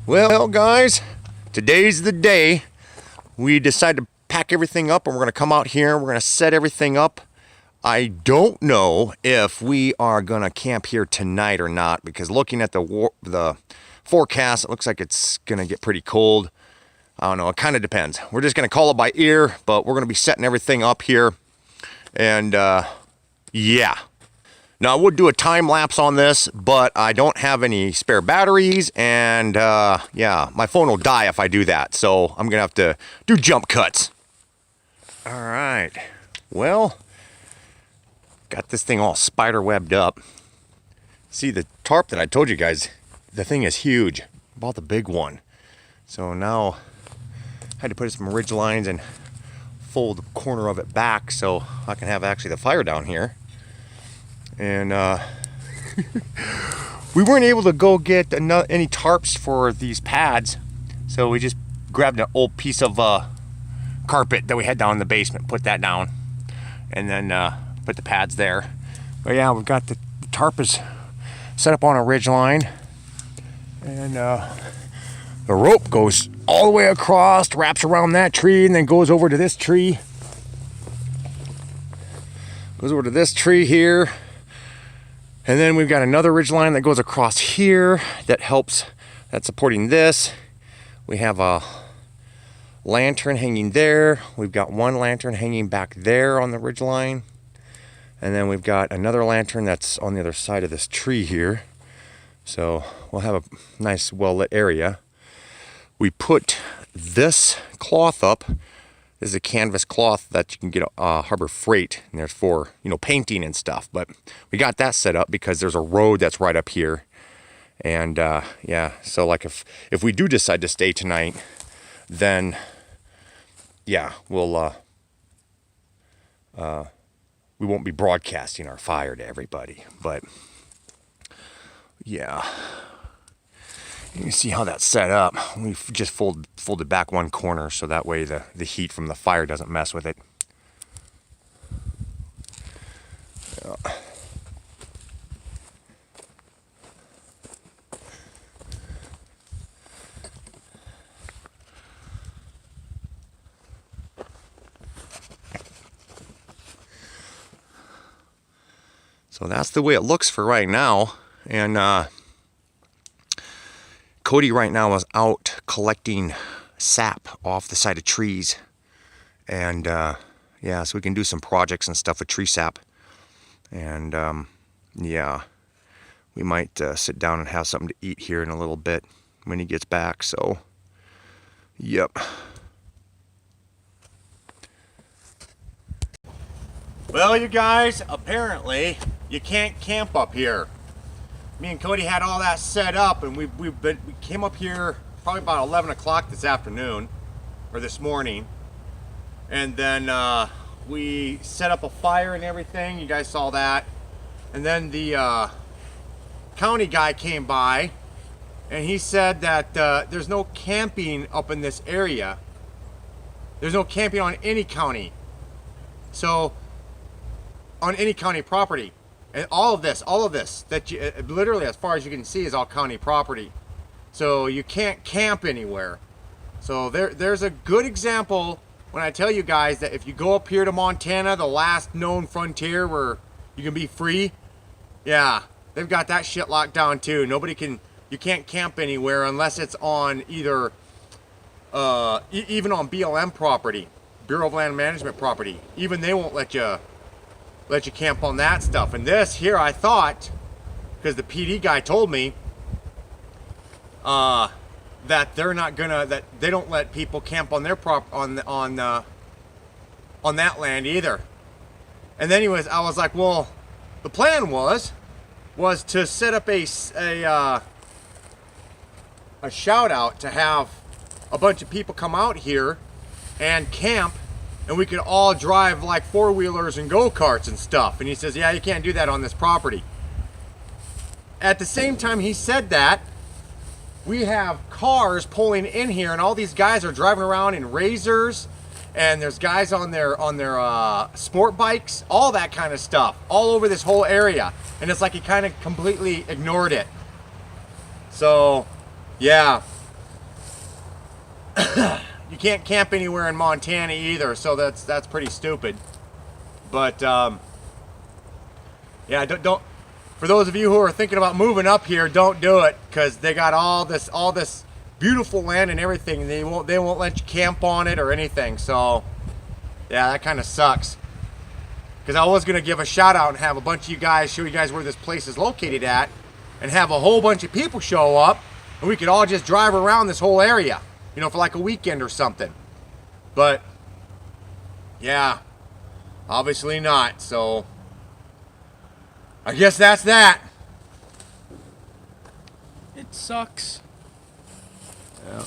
Well, guys, today's the day. We decided to pack everything up and we're going to come out here and we're going to set everything up. I don't know if we are going to camp here tonight or not, because looking at the forecast, it looks like it's going to get pretty cold. I don't know. It kind of depends. We're just going to call it by ear, but we're going to be setting everything up here. And yeah. Now, I would do a time lapse on this, but I don't have any spare batteries, and yeah, my phone will die if I do that, so I'm gonna have to do jump cuts. All right, well, got this thing all spider webbed up. See, the tarp that I told you guys, the thing is huge. I bought the big one, so now I had to put some ridge lines and fold the corner of it back so I can have actually the fire down here. And we weren't able to go get any tarps for these pads, so we just grabbed an old piece of carpet that we had down in the basement, put that down, and then put the pads there. But yeah, we've got the tarp is set up on a ridge line, and the rope goes all the way across, wraps around that tree, and then goes over to this tree. Goes over to this tree here. And then we've got another ridge line that goes across here that's supporting this. We have a lantern hanging there. We've got one lantern hanging back there on the ridge line. And then we've got another lantern that's on the other side of this tree here. So we'll have a nice well-lit area. We put this cloth up. This is a canvas cloth that you can get Harbor Freight, and there's for, painting and stuff. But we got that set up because there's a road that's right up here. And yeah, so like if we do decide to stay tonight, then yeah, we'll we won't be broadcasting our fire to everybody. But yeah, you can see how that's set up. We've just folded back one corner so that way the heat from the fire doesn't mess with it. Yeah. So that's the way it looks for right now. And Cody right now is out collecting sap off the side of trees, and yeah, so we can do some projects and stuff with tree sap. And yeah, we might sit down and have something to eat here in a little bit when he gets back. So yep. Well, you guys, apparently you can't camp up here. Me and Cody had all that set up, and we came up here probably about 11 o'clock this afternoon, or this morning, and then we set up a fire and everything. You guys saw that. And then the county guy came by, and he said that there's no camping up in this area. There's no camping on any county. So, on any county property. And all of this, that you, literally as far as you can see, is all county property. So you can't camp anywhere. So there's a good example when I tell you guys that if you go up here to Montana, the last known frontier where you can be free, yeah, they've got that shit locked down too. You can't camp anywhere unless it's on either, even on BLM property, Bureau of Land Management property. Even they won't let you camp on that stuff. And this here, I thought, because the PD guy told me that that they don't let people camp on their on that land either. And then I was like, well, the plan was to set up a shout out to have a bunch of people come out here and camp. And we could all drive like four-wheelers and go-karts and stuff. And he says, yeah, you can't do that on this property. At the same time he said that, we have cars pulling in here, and all these guys are driving around in Razors, and there's guys on their sport bikes, all that kind of stuff, all over this whole area. And it's like he kind of completely ignored it. So, yeah. You can't camp anywhere in Montana either, so that's pretty stupid. But yeah, don't. For those of you who are thinking about moving up here, don't do it, because they got all this beautiful land and everything, and they won't let you camp on it or anything. So yeah, that kind of sucks. Because I was gonna give a shout out and have a bunch of you guys show you guys where this place is located at, and have a whole bunch of people show up, and we could all just drive around this whole area, you know, for like a weekend or something. But yeah, obviously not. So I guess that's that. It sucks. Yeah.